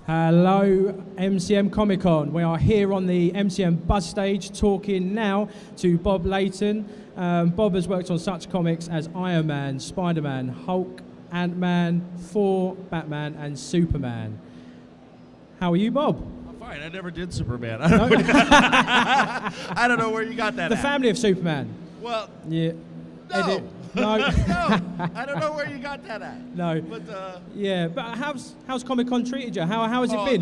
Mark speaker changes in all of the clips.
Speaker 1: Hello, MCM Comic Con. We are here on the MCM buzz stage talking now to Bob Layton. Bob has worked on such comics as Iron Man, Spider-Man, Hulk, Ant-Man, Thor, Batman, and Superman. How are you, Bob?
Speaker 2: I'm fine. I never did Superman. I don't know where you got that
Speaker 1: The
Speaker 2: at.
Speaker 1: family of Superman.
Speaker 2: Well,
Speaker 1: Yeah.
Speaker 2: no.
Speaker 1: No.
Speaker 2: No. I don't know where you got that at.
Speaker 1: No.
Speaker 2: But,
Speaker 1: Yeah, but how's Comic Con treated you? How has it been?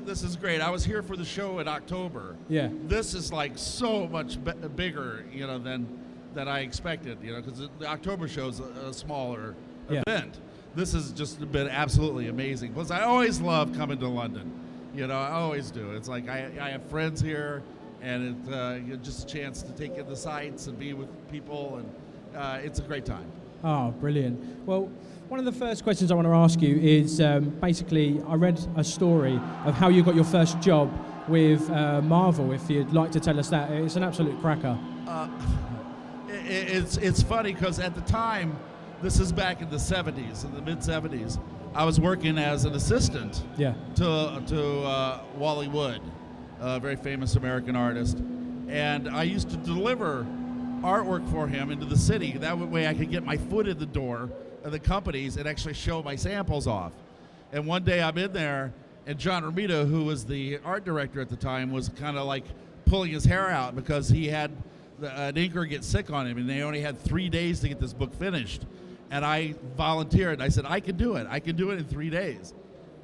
Speaker 2: This is great. I was here for the show in October.
Speaker 1: Yeah.
Speaker 2: This is like so much bigger, than I expected, because the October show is a smaller event. This has just been absolutely amazing. Plus, I always love coming to London. I always do. It's like I have friends here, and it's just a chance to take in the sights and be with people, and it's a great time.
Speaker 1: Oh, brilliant. Well, one of the first questions I want to ask you is basically, I read a story of how you got your first job with Marvel, if you'd like to tell us that. It's an absolute cracker.
Speaker 2: It's funny because at the time, this is back in the 70s, in the mid-70s, I was working as an assistant to Wally Wood, a very famous American artist. And I used to deliver artwork for him into the city. That way I could get my foot in the door of the companies and actually show my samples off. And one day I'm in there, and John Romita, who was the art director at the time, was kind of like pulling his hair out because he had an inker get sick on him, and they only had 3 days to get this book finished. And I volunteered. I said, I can do it. I can do it in 3 days.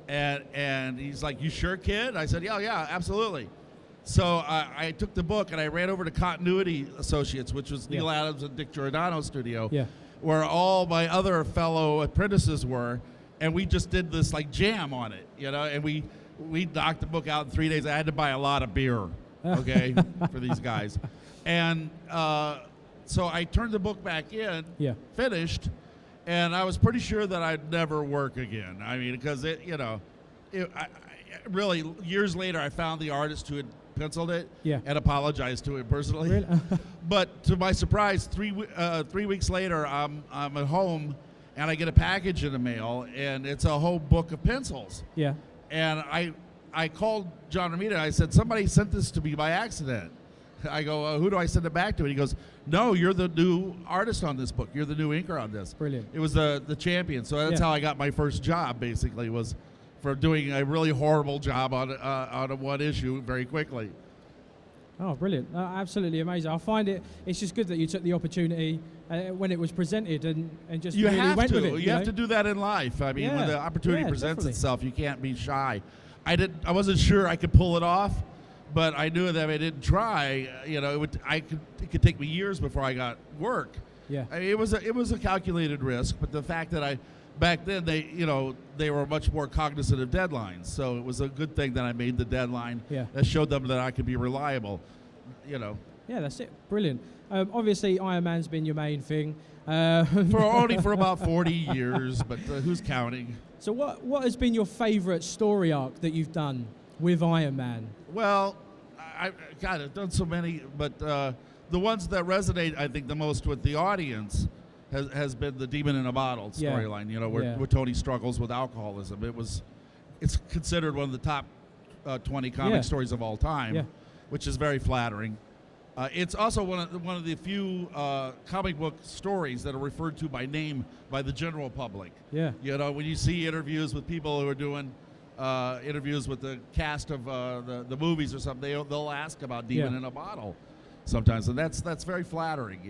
Speaker 2: And he's like, you sure, kid? I said, yeah, absolutely. So I took the book and I ran over to Continuity Associates, which was Neil Adams and Dick Giordano's studio, where all my other fellow apprentices were, and we just did this like jam on it, and we knocked the book out in 3 days. I had to buy a lot of beer, okay, for these guys. And so I turned the book back in, finished, and I was pretty sure that I'd never work again. I mean, because really, years later, I found the artist who had penciled it and apologized to him personally.
Speaker 1: Really?
Speaker 2: But to my surprise, 3 weeks later, I'm at home, and I get a package in the mail, and it's a whole book of pencils.
Speaker 1: Yeah.
Speaker 2: And I called John Romita. I said, somebody sent this to me by accident. I go, who do I send it back to? And he goes, no, you're the new artist on this book. You're the new inker on this.
Speaker 1: Brilliant.
Speaker 2: It was the champion. So that's how I got my first job, basically, was for doing a really horrible job on a one issue very quickly.
Speaker 1: Oh, brilliant. Absolutely amazing. I find it's just good that you took the opportunity when it was presented and just
Speaker 2: you
Speaker 1: really
Speaker 2: have
Speaker 1: went
Speaker 2: to.
Speaker 1: with it.
Speaker 2: You have to do that in life. I mean, when the opportunity presents itself, you can't be shy. I wasn't sure I could pull it off, but I knew that if I didn't try, it could take me years before I got work.
Speaker 1: Yeah.
Speaker 2: I mean, it was a calculated risk, but the fact that back then they were much more cognizant of deadlines, so it was a good thing that I made the deadline. That showed them that I could be reliable.
Speaker 1: Yeah, that's it. Brilliant. Obviously, Iron Man's been your main thing.
Speaker 2: For about 40 years, but who's counting?
Speaker 1: So what has been your favorite story arc that you've done with Iron Man?
Speaker 2: Well, I've done so many, but the ones that resonate, I think, the most with the audience has been the Demon in a Bottle storyline, where Tony struggles with alcoholism. It's considered one of the top 20 comic stories of all time, which is very flattering. It's also one of the few comic book stories that are referred to by name by the general public.
Speaker 1: Yeah.
Speaker 2: When you see interviews with people who are doing interviews with the cast of the movies or something, they'll ask about Demon in a Bottle sometimes, and that's very flattering,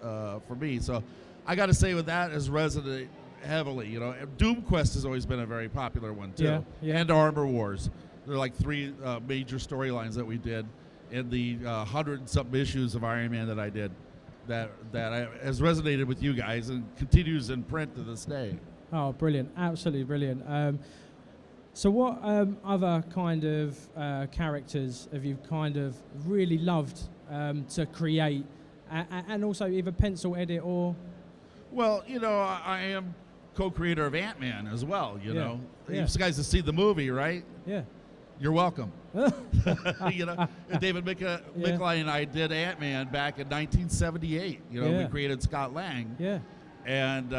Speaker 2: for me. So I got to say, with that has resonated heavily. Doom Quest has always been a very popular one too, and Armor Wars. They're like three major storylines that we did in the 100-something issues of Iron Man that I did, that has resonated with you guys and continues in print to this day.
Speaker 1: Oh, brilliant! Absolutely brilliant. So what other kind of characters have you kind of really loved to create, and also either pencil, edit, or?
Speaker 2: Well, I am co-creator of Ant-Man as well, you know. You guys have seen the movie, right?
Speaker 1: Yeah.
Speaker 2: You're welcome. David Mickley and I did Ant-Man back in 1978. We created Scott Lang.
Speaker 1: Yeah.
Speaker 2: And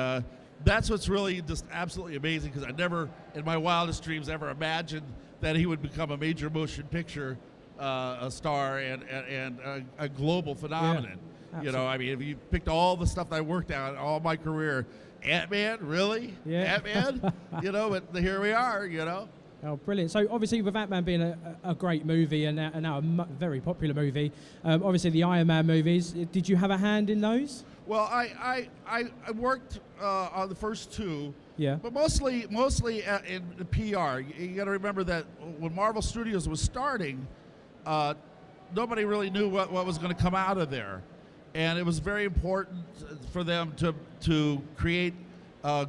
Speaker 2: that's what's really just absolutely amazing, because I never, in my wildest dreams, ever imagined that he would become a major motion picture a star and a global phenomenon.
Speaker 1: Yeah,
Speaker 2: you know, I mean, if you picked all the stuff that I worked on all my career, Ant-Man, really?
Speaker 1: Yeah.
Speaker 2: Ant-Man? You know, but here we are, you know.
Speaker 1: Oh, brilliant. So obviously with Ant-Man being a great movie and now a very popular movie, obviously the Iron Man movies, did you have a hand in those?
Speaker 2: Well, I worked on the first two,
Speaker 1: yeah,
Speaker 2: but mostly in the PR. You got to remember that when Marvel Studios was starting, nobody really knew what was going to come out of there, and it was very important for them to create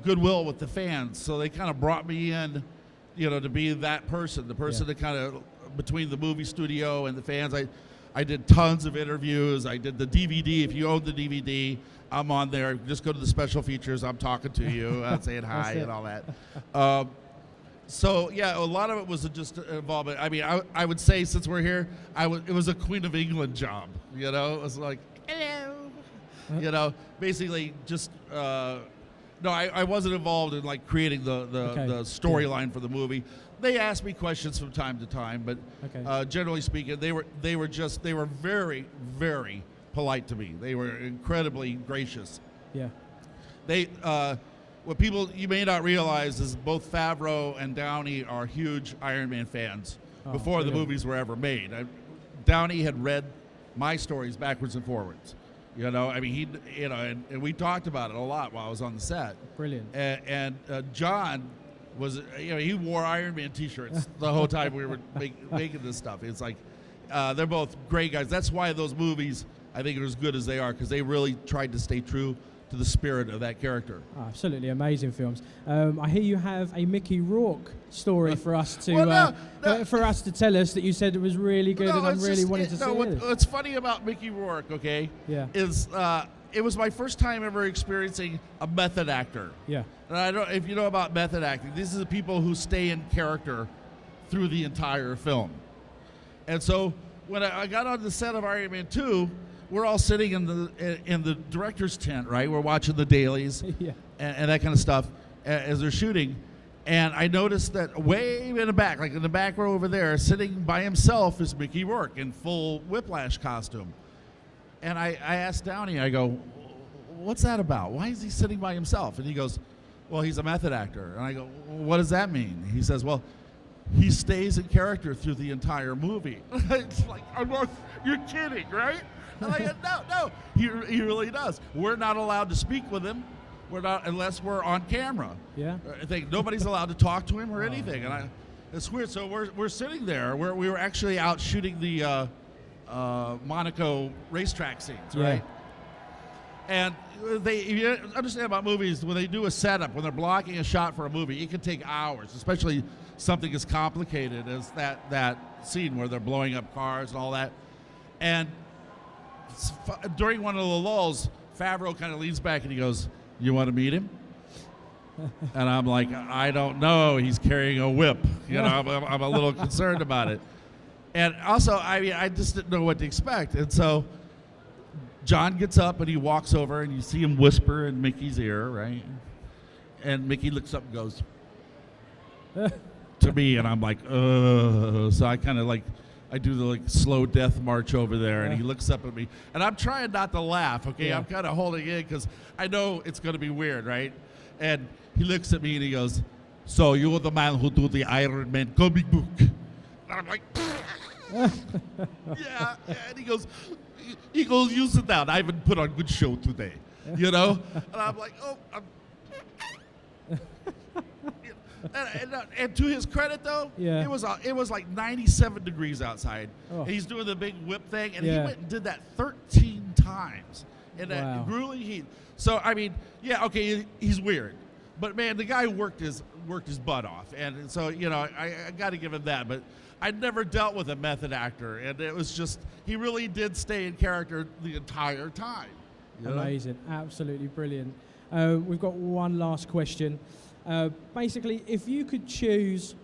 Speaker 2: goodwill with the fans. So they kind of brought me in, you know, to be that person, the person that kind of between the movie studio and the fans. I did tons of interviews. I did the DVD. If you own the DVD, I'm on there. Just go to the special features. I'm talking to you, saying hi and all that. So yeah, a lot of it was just involvement. I mean, I would say, since we're here, it was a Queen of England job. You know, it was like, hello. You know, basically just. No, I wasn't involved in like creating the storyline for the movie. They asked me questions from time to time, but generally speaking, they were very, very polite to me. They were incredibly gracious.
Speaker 1: Yeah.
Speaker 2: They what people you may not realize is both Favreau and Downey are huge Iron Man fans before the movies were ever made. Downey had read my stories backwards and forwards. You know, I mean, and we talked about it a lot while I was on the set.
Speaker 1: Brilliant.
Speaker 2: And John was, he wore Iron Man T-shirts the whole time we were making this stuff. It's like, they're both great guys. That's why those movies, I think, are as good as they are, because they really tried to stay true to the spirit of that character.
Speaker 1: Oh, absolutely amazing films. I hear you have a Mickey Rourke story for us to for us to tell us that you said it was really good, and I'm really wanting to see it.
Speaker 2: What's funny about Mickey Rourke, is it was my first time ever experiencing a method actor.
Speaker 1: Yeah.
Speaker 2: And I don't, if you know about method acting, these are the people who stay in character through the entire film. And so when I got on the set of Iron Man 2, we're all sitting in the director's tent, right? We're watching the dailies and that kind of stuff as they're shooting. And I noticed that way in the back, like in the back row over there, sitting by himself is Mickey Rourke in full Whiplash costume. And I asked Downey, I go, what's that about? Why is he sitting by himself? And he goes, well, he's a method actor. And I go, what does that mean? He says, well, he stays in character through the entire movie. It's like, you're kidding, right? And I go, no, he really does. We're not allowed to speak with him. We're not, unless we're on camera.
Speaker 1: Yeah.
Speaker 2: I think nobody's allowed to talk to him or anything. And it's weird. So we're sitting there. We were actually out shooting the Monaco racetrack scenes, right? And if you understand about movies, when they do a setup, when they're blocking a shot for a movie, it can take hours, especially something as complicated as that scene where they're blowing up cars and all that. And during one of the lulls, Favreau kind of leans back and he goes, you want to meet him? And I'm like, I don't know. He's carrying a whip. You know, I'm a little concerned about it. And also, I mean, I just didn't know what to expect. And so John gets up and he walks over and you see him whisper in Mickey's ear, right? And Mickey looks up and goes to me, and I'm like, so I kind of like, I do the slow death march over there, and he looks up at me, and I'm trying not to laugh, okay? I'm kind of holding in because I know it's going to be weird, right? And he looks at me and he goes, so you're the man who do the Iron Man comic book? And I'm like, yeah. And he goes, you sit down. I haven't put on a good show today, you know? And I'm like, And to his credit, though, it was like 97 degrees outside. And he's doing the big whip thing, and he went and did that 13 times in that grueling heat. So I mean, he's weird, but man, the guy worked his butt off, and so I got to give him that. But I'd never dealt with a method actor, and it was just he really did stay in character the entire time.
Speaker 1: Amazing, absolutely brilliant. We've got one last question. Basically, if you could choose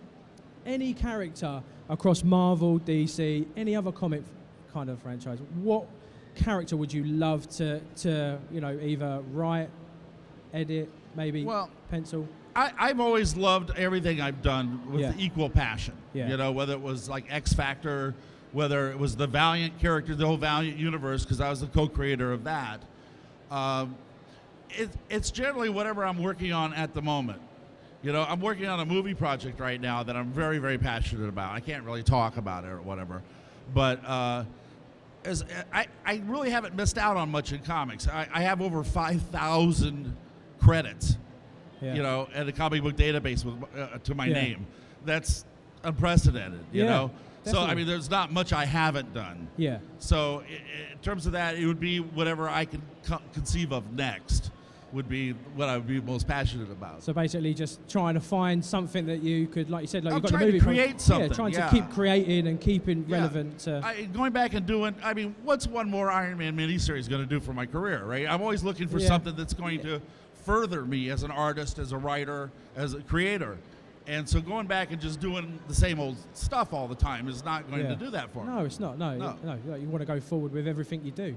Speaker 1: any character across Marvel, DC, any other comic kind of franchise, what character would you love to either write, edit, maybe pencil?
Speaker 2: I've always loved everything I've done with equal passion.
Speaker 1: Yeah.
Speaker 2: You know, whether it was like X Factor, whether it was the Valiant character, the whole Valiant universe, because I was the co-creator of that. It's generally whatever I'm working on at the moment. You know, I'm working on a movie project right now that I'm very, very passionate about. I can't really talk about it or whatever, but I really haven't missed out on much in comics. I have over 5,000 credits. You know, at a comic book database with to my name. That's unprecedented, you know? Definitely. So, I mean, there's not much I haven't done. Yeah. So, in terms of that, it would be whatever I can conceive of next would be what I would be most passionate about.
Speaker 1: So, basically, just trying to find something that you could, like you said, like you've got
Speaker 2: trying
Speaker 1: the movie
Speaker 2: to create something.
Speaker 1: Yeah, trying to keep creating and keeping relevant.
Speaker 2: Going back and doing, I mean, what's one more Iron Man miniseries going to do for my career, right? I'm always looking for something that's going to further me as an artist, as a writer, as a creator. And so going back and just doing the same old stuff all the time is not going to do that for me.
Speaker 1: No, it's not. No. You want to go forward with everything you do.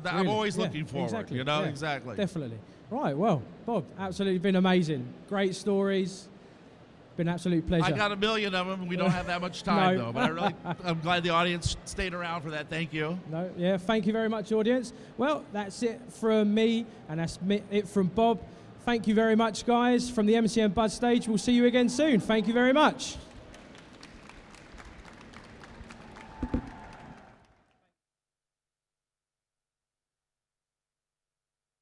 Speaker 2: I'm really always looking forward, you know? Exactly.
Speaker 1: Definitely. Right, well, Bob, absolutely been amazing. Great stories. Been an absolute pleasure.
Speaker 2: I got a million of them. We don't have that much time, though. But I'm glad the audience stayed around for that. Thank you.
Speaker 1: Thank you very much, audience. Well, that's it from me, and that's it from Bob. Thank you very much, guys, from the MCM Buzz stage. We'll see you again soon. Thank you very much.